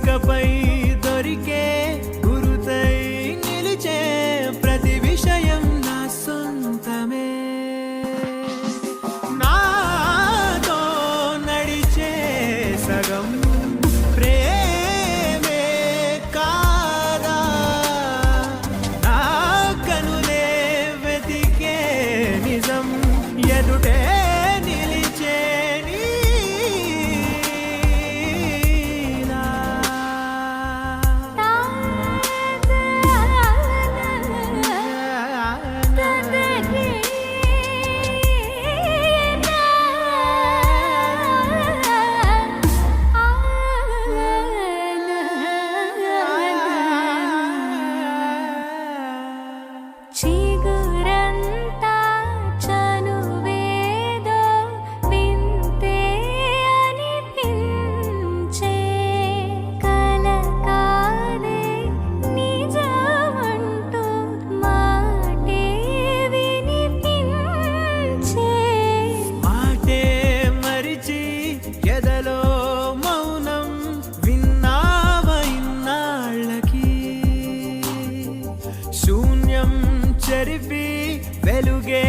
ఇకపై దొరికే గురుతై నిలిచే ప్రతి విషయం నా సొంతమే నాతో నడిచే సగం ప్రేమే కాదా నా కనులే వెతికే నిజం ఎదుటే నిలిచే చిగురంతా చనువేదో వింతే అనిపించే కల కాదే నిజమంటూ మాటే వినిపించే మాటే మరిచి ఎదలో మౌనం విన్నావ ఇన్నాళ్ళకి శూన్యం చెరిపి వెలుగే